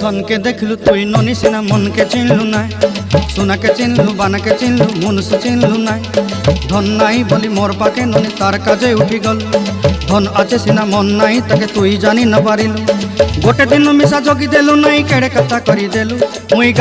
धन के देखलु तुई ननी सिना मन के चिन्हलु ना सोना के चिन्हलु बाना के चिन्हलु मनुष्य चिन्हलु ना धन नाई बोली मोर पाके ननी तार काजे उठी गल धन आचे सिना मन नाई ताके तुई जानी न पारिलु गोटे दिन मिसा जगी देलु नाई केड़े कथा करी देलु मुई